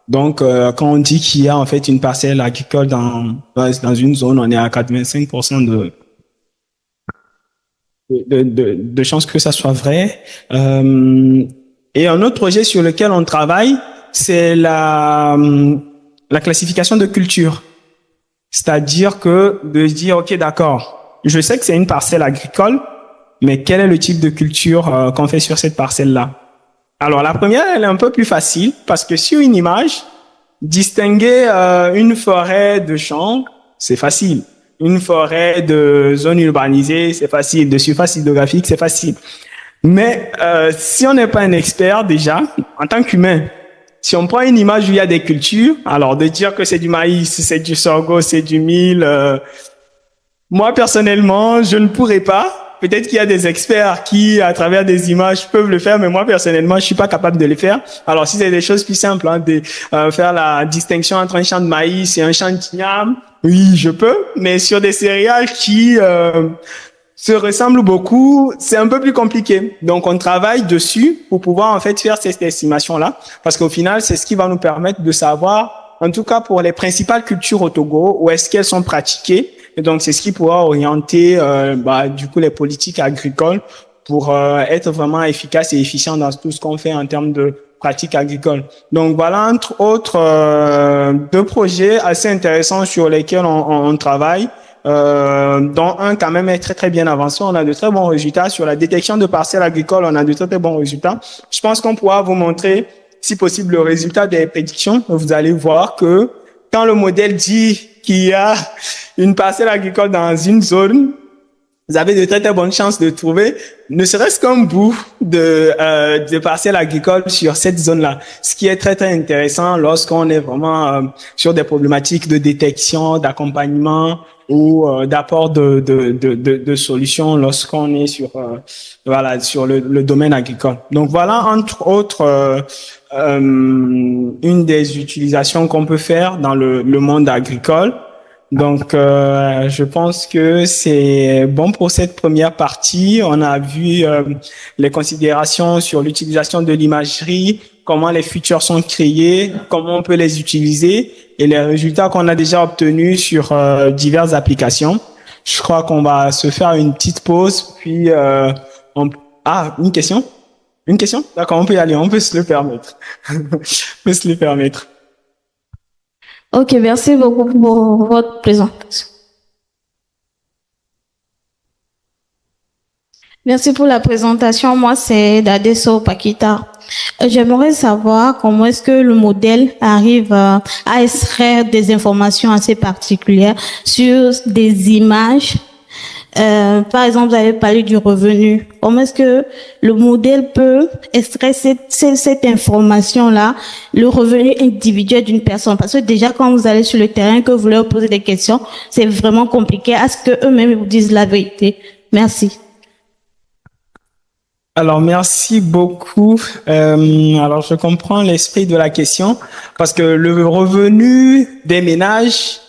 Donc, quand on dit qu'il y a en fait une parcelle agricole dans une zone, on est à 85% de chances que ça soit vrai. Et un autre projet sur lequel on travaille, c'est la classification de culture. C'est-à-dire que de se dire, OK, d'accord, je sais que c'est une parcelle agricole, mais quel est le type de culture qu'on fait sur cette parcelle-là? Alors, la première, elle est un peu plus facile parce que sur une image, distinguer une forêt de champs, c'est facile. Une forêt de zone urbanisée, c'est facile. De surface hydrographique, c'est facile. Mais si on n'est pas un expert déjà, en tant qu'humain, si on prend une image où il y a des cultures, alors de dire que c'est du maïs, c'est du sorgho, c'est du mil, moi personnellement, je ne pourrais pas. Peut-être qu'il y a des experts qui, à travers des images, peuvent le faire, mais moi personnellement, je suis pas capable de le faire. Alors si c'est des choses plus simples, hein, de faire la distinction entre un champ de maïs et un champ d'igname, oui, je peux. Mais sur des céréales qui se ressemblent beaucoup, c'est un peu plus compliqué. Donc, on travaille dessus pour pouvoir en fait faire cette estimation-là, parce qu'au final, c'est ce qui va nous permettre de savoir, en tout cas pour les principales cultures au Togo, où est-ce qu'elles sont pratiquées. Et donc, c'est ce qui pourra orienter du coup les politiques agricoles pour être vraiment efficace et efficient dans tout ce qu'on fait en termes de pratiques agricoles. Donc, voilà entre autres deux projets assez intéressants sur lesquels on travaille. Dont un quand même est très très bien avancé. On a de très bons résultats sur la détection de parcelles agricoles. On a de très très bons résultats. Je pense qu'on pourra vous montrer, si possible, le résultat des prédictions. Vous allez voir que quand le modèle dit qu'il y a une parcelle agricole dans une zone, vous avez de très très bonnes chances de trouver ne serait-ce qu'un bout de parcelle agricole sur cette zone-là. Ce qui est très très intéressant lorsqu'on est vraiment sur des problématiques de détection, d'accompagnement ou d'apport de solutions lorsqu'on est sur sur le domaine agricole. Donc voilà entre autres une des utilisations qu'on peut faire dans le monde agricole. Donc, je pense que c'est bon pour cette première partie. On a vu les considérations sur l'utilisation de l'imagerie, comment les features sont créées, comment on peut les utiliser et les résultats qu'on a déjà obtenus sur diverses applications. Je crois qu'on va se faire une petite pause, puis une question? Une question? D'accord, on peut y aller, on peut se le permettre. On peut se le permettre. Ok, merci beaucoup pour votre présentation. Merci pour la présentation. Moi, c'est Dadeso Pakita. J'aimerais savoir comment est-ce que le modèle arrive à extraire des informations assez particulières sur des images. Par exemple, vous avez parlé du revenu. Comment est-ce que le modèle peut extraire cette information-là, le revenu individuel d'une personne? Parce que déjà, quand vous allez sur le terrain, que vous leur posez des questions, c'est vraiment compliqué à ce qu'eux-mêmes vous disent la vérité. Merci. Alors, merci beaucoup. Alors, je comprends l'esprit de la question parce que le revenu des ménages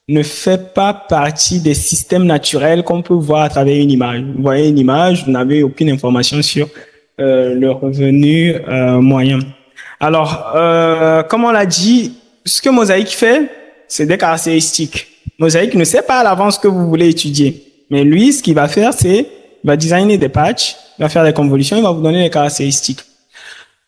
ne fait pas partie des systèmes naturels qu'on peut voir à travers une image. Vous voyez une image, vous n'avez aucune information sur le revenu moyen. Alors, comme on l'a dit, ce que Mosaic fait, c'est des caractéristiques. Mosaic ne sait pas à l'avance ce que vous voulez étudier. Mais lui, ce qu'il va faire, c'est il va designer des patchs, il va faire des convolutions, il va vous donner les caractéristiques.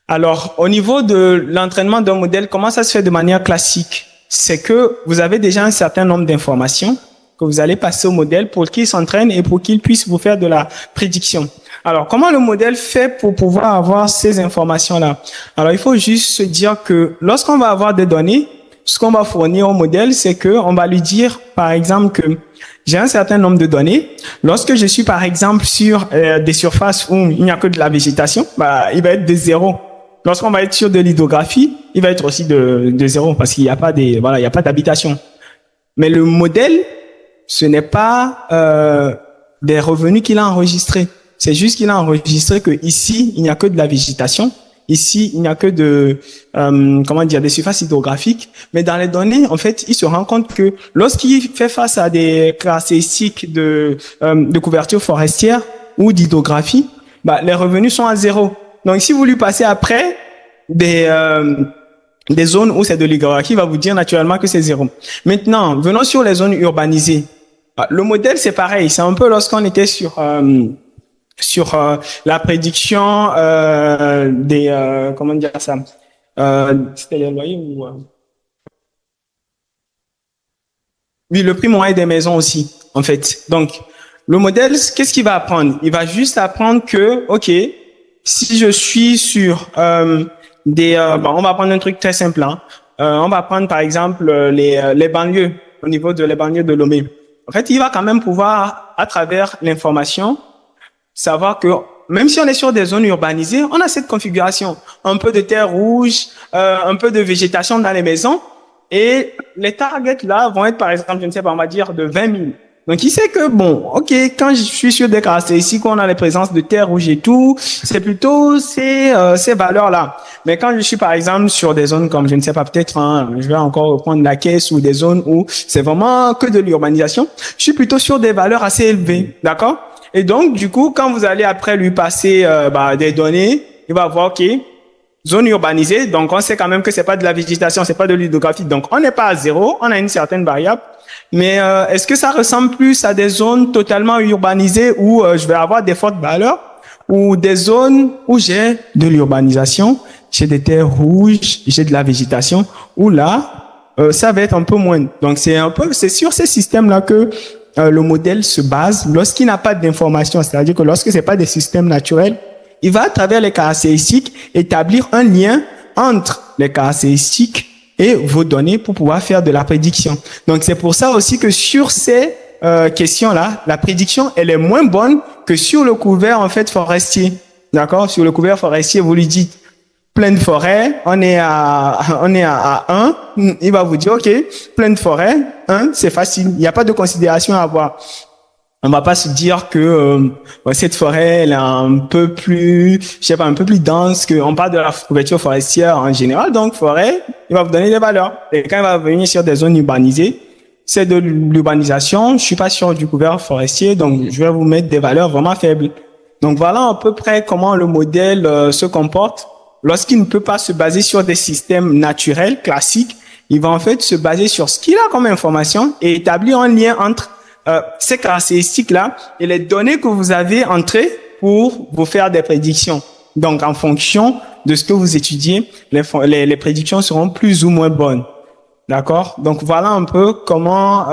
Alors, au niveau de l'entraînement d'un modèle, comment ça se fait de manière classique? C'est que vous avez déjà un certain nombre d'informations que vous allez passer au modèle pour qu'il s'entraîne et pour qu'il puisse vous faire de la prédiction. Alors, comment le modèle fait pour pouvoir avoir ces informations-là? Alors, il faut juste se dire que lorsqu'on va avoir des données, ce qu'on va fournir au modèle, c'est que on va lui dire, par exemple, que j'ai un certain nombre de données. Lorsque je suis, par exemple, sur des surfaces où il n'y a que de la végétation, il va être de 0. Lorsqu'on va être sur de l'hydrographie, il va être aussi de 0 parce qu'il n'y a pas il y a pas d'habitation. Mais le modèle, ce n'est pas des revenus qu'il a enregistrés. C'est juste qu'il a enregistré que ici, il n'y a que de la végétation. Ici, il n'y a que des surfaces hydrographiques. Mais dans les données, en fait, il se rend compte que lorsqu'il fait face à des caractéristiques de couverture forestière ou d'hydrographie, les revenus sont à 0. Donc, si vous lui passez après des des zones où c'est de l'oligarchie, il va vous dire naturellement que c'est 0. Maintenant, venons sur les zones urbanisées. Le modèle, c'est pareil. C'est un peu lorsqu'on était sur la prédiction des comment dire ça, c'était les loyers ou oui, le prix moyen des maisons aussi, en fait. Donc, le modèle, qu'est-ce qu'il va apprendre? Il va juste apprendre que, OK, si je suis sur bon, on va prendre un truc très simple, hein. On va prendre, par exemple, les banlieues, au niveau de les banlieues de Lomé. En fait, il va quand même pouvoir, à travers l'information, savoir que même si on est sur des zones urbanisées, on a cette configuration. Un peu de terre rouge, un peu de végétation dans les maisons. Et les targets là vont être, par exemple, je ne sais pas, on va dire de 20 000. Donc, il sait que, bon, OK, quand je suis sur des caractéristiques où on a les présences de terre rouge et tout, c'est plutôt ces valeurs-là. Mais quand je suis, par exemple, sur des zones comme, je ne sais pas, peut-être, hein, je vais encore reprendre la caisse ou des zones où c'est vraiment que de l'urbanisation, je suis plutôt sur des valeurs assez élevées. D'accord? Et donc, du coup, quand vous allez après lui passer des données, il va voir, OK, zone urbanisée, donc on sait quand même que c'est pas de la végétation, c'est pas de l'hydrographie, donc on n'est pas à 0, on a une certaine variable. Mais est-ce que ça ressemble plus à des zones totalement urbanisées où je vais avoir des fortes valeurs, ou des zones où j'ai de l'urbanisation, j'ai des terres rouges, j'ai de la végétation, où là, ça va être un peu moins. Donc c'est sur ces systèmes-là que le modèle se base lorsqu'il n'a pas d'information, c'est-à-dire que lorsque c'est pas des systèmes naturels, il va, à travers les caractéristiques, établir un lien entre les caractéristiques et vos données pour pouvoir faire de la prédiction. Donc, c'est pour ça aussi que sur ces questions-là, la prédiction, elle est moins bonne que sur le couvert, en fait, forestier. D'accord? Sur le couvert forestier, vous lui dites pleine forêt, on est à 1. Il va vous dire, OK, pleine forêt, 1, c'est facile. Il n'y a pas de considération à avoir. On va pas se dire que cette forêt elle est un peu plus, je sais pas, un peu plus dense que on parle de la couverture forestière en général. Donc forêt, il va vous donner des valeurs. Et quand il va venir sur des zones urbanisées, c'est de l'urbanisation. Je suis pas sur du couvert forestier, donc je vais vous mettre des valeurs vraiment faibles. Donc voilà à peu près comment le modèle se comporte lorsqu'il ne peut pas se baser sur des systèmes naturels classiques. Il va en fait se baser sur ce qu'il a comme information et établir un lien entre ces caractéristiques-là et les données que vous avez entrées pour vous faire des prédictions. Donc, en fonction de ce que vous étudiez, les prédictions seront plus ou moins bonnes. D'accord? Donc, voilà un peu comment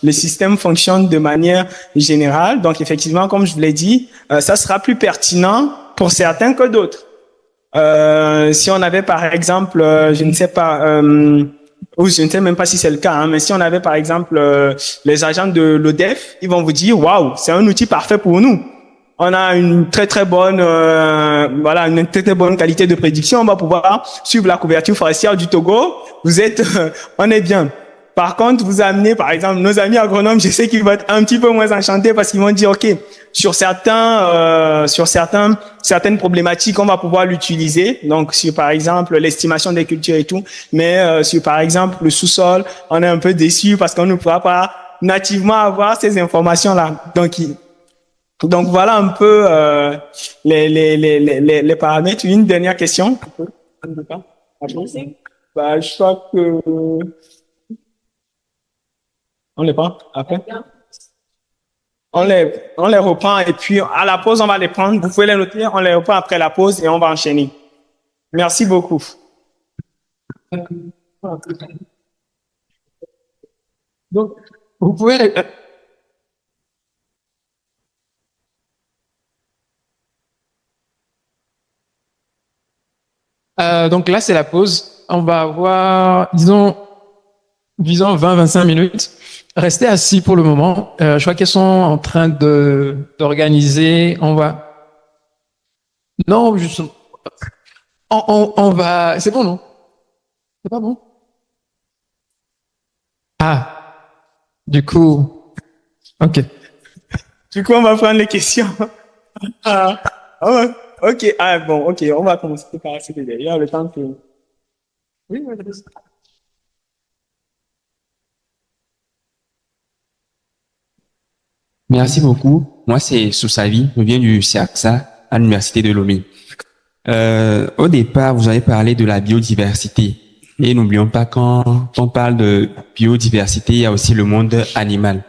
les systèmes fonctionnent de manière générale. Donc, effectivement, comme je vous l'ai dit, ça sera plus pertinent pour certains que d'autres. Si on avait, par exemple, je ne sais pas... ou je ne sais même pas si c'est le cas, hein, mais si on avait par exemple les agents de l'ODEF, ils vont vous dire waouh, c'est un outil parfait pour nous. On a une très très bonne une très très bonne qualité de prédiction. On va pouvoir suivre la couverture forestière du Togo. On est bien. Par contre, vous amenez, par exemple, nos amis agronomes, je sais qu'ils vont être un petit peu moins enchantés parce qu'ils vont dire, OK, sur certaines problématiques, on va pouvoir l'utiliser. Donc, sur, par exemple, l'estimation des cultures et tout. Mais, sur, par exemple, le sous-sol, on est un peu déçu parce qu'on ne pourra pas nativement avoir ces informations-là. Donc, voilà un peu, les paramètres. Une dernière question. Je crois que, on les prend après? On les reprend et puis à la pause, on va les prendre. Vous pouvez les noter, on les reprend après la pause et on va enchaîner. Merci beaucoup. Donc, vous pouvez... Donc là, c'est la pause. On va avoir, disons 20-25 minutes. Restez assis pour le moment. Je vois qu'elles sont en train d'organiser. On va... Non, juste... On va... C'est bon, non? C'est pas bon? Ah, du coup... Ok. Du coup, on va prendre les questions. Ok. Ah, bon, ok. On va commencer par celui derrière, le temps que... Oui, oui, oui. Merci beaucoup. Moi, c'est Soussavi. Je viens du CERCSA à l'Université de Lomé. Au départ, vous avez parlé de la biodiversité. Et n'oublions pas, quand on parle de biodiversité, il y a aussi le monde animal.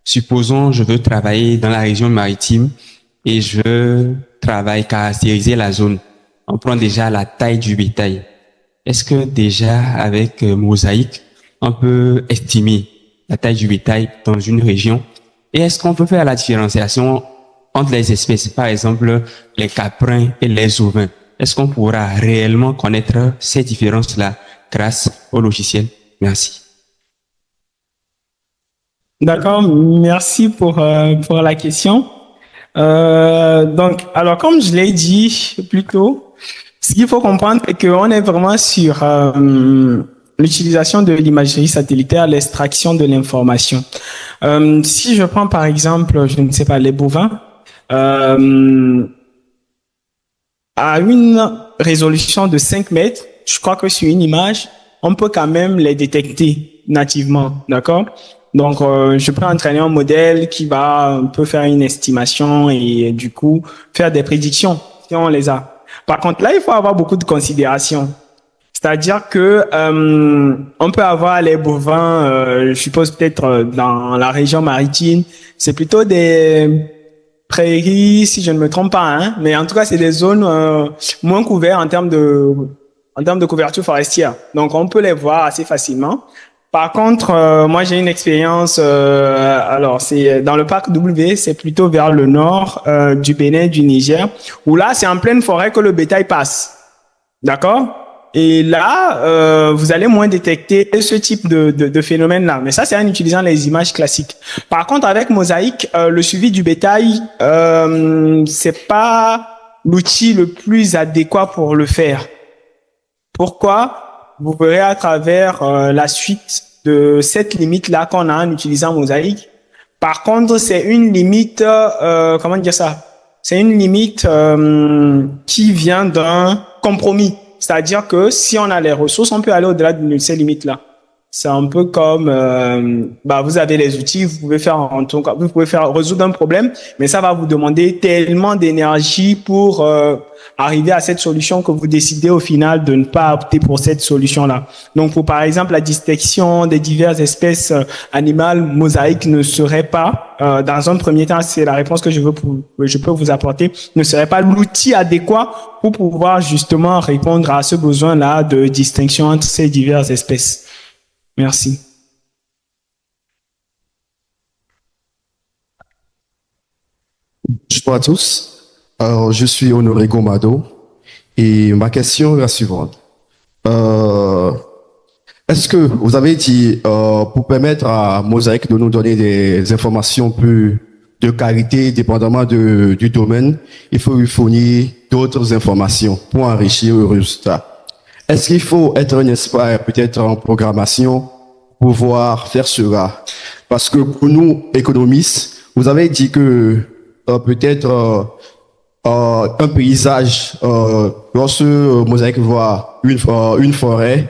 Supposons, je veux travailler dans la région maritime et je travaille caractériser la zone. On prend déjà la taille du bétail. Est-ce que déjà avec Mosaïque, on peut estimer la taille du bétail dans une région? Et est-ce qu'on peut faire la différenciation entre les espèces, par exemple les caprins et les ovins? Est-ce qu'on pourra réellement connaître ces différences-là grâce au logiciel? Merci. D'accord, merci pour la question. Donc, alors comme je l'ai dit plus tôt, ce qu'il faut comprendre est qu'on est vraiment sur l'utilisation de l'imagerie satellitaire, l'extraction de l'information. Si je prends par exemple, je ne sais pas, les bovins, à une résolution de 5 mètres, je crois que sur une image, on peut quand même les détecter nativement, d'accord? Donc, je peux entraîner un modèle qui va un peu faire une estimation et du coup, faire des prédictions si on les a. Par contre, là, il faut avoir beaucoup de considérations. C'est-à-dire que on peut avoir les bovins, je suppose peut-être dans la région maritime, c'est plutôt des prairies, si je ne me trompe pas, hein, mais en tout cas, c'est des zones moins couvertes en termes de couverture forestière. Donc, on peut les voir assez facilement. Par contre, moi, j'ai une expérience, alors c'est dans le parc W, c'est plutôt vers le nord du Bénin, du Niger, où là, c'est en pleine forêt que le bétail passe. D'accord? Et là, vous allez moins détecter ce type de phénomène-là. Mais ça, c'est en utilisant les images classiques. Par contre, avec Mosaïque, le suivi du bétail, c'est pas l'outil le plus adéquat pour le faire. Pourquoi? Vous verrez à travers la suite de cette limite-là qu'on a en utilisant Mosaïque. Par contre, c'est une limite, comment dire ça? C'est une limite qui vient d'un compromis. C'est-à-dire que si on a les ressources, on peut aller au-delà de ces limites-là. C'est un peu comme, vous avez les outils, vous pouvez résoudre un problème, mais ça va vous demander tellement d'énergie pour arriver à cette solution que vous décidez au final de ne pas opter pour cette solution-là. Donc, pour par exemple la distinction des diverses espèces animales, Mosaïque ne serait pas, dans un premier temps, c'est la réponse que je peux vous apporter, ne serait pas l'outil adéquat pour pouvoir justement répondre à ce besoin-là de distinction entre ces diverses espèces. Merci. Bonjour à tous. Alors, je suis Honoré Gomado et ma question est la suivante. Est-ce que vous avez dit, pour permettre à Mosaïque de nous donner des informations plus de qualité, dépendamment du domaine, il faut lui fournir d'autres informations pour enrichir le résultat? Est-ce qu'il faut être un expert peut-être en programmation pour pouvoir faire cela? Parce que pour nous, économistes, vous avez dit que peut-être un paysage, lorsque Mosaïque voit une forêt,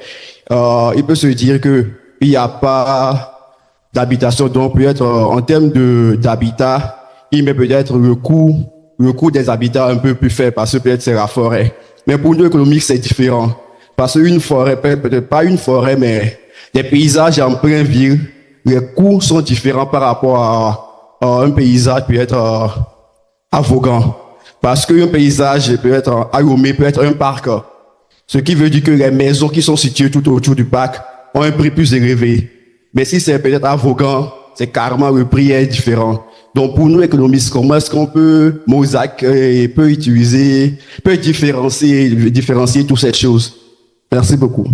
il peut se dire que il n'y a pas d'habitation. Donc peut-être en termes d'habitat, il met peut-être le coût des habitats un peu plus faible parce que peut-être c'est la forêt. Mais pour nous, économistes, c'est différent. Parce qu'une forêt, peut-être pas une forêt, mais des paysages en pleine ville, les coûts sont différents par rapport à un paysage peut-être à Vaughan. Parce qu'un paysage peut être à Lomé, peut être un parc. Ce qui veut dire que les maisons qui sont situées tout autour du parc ont un prix plus élevé. Mais si c'est peut-être à Vaughan, c'est carrément le prix est différent. Donc pour nous économistes, comment est-ce qu'on peut, Mosaïque peut différencier toutes ces choses? Merci beaucoup.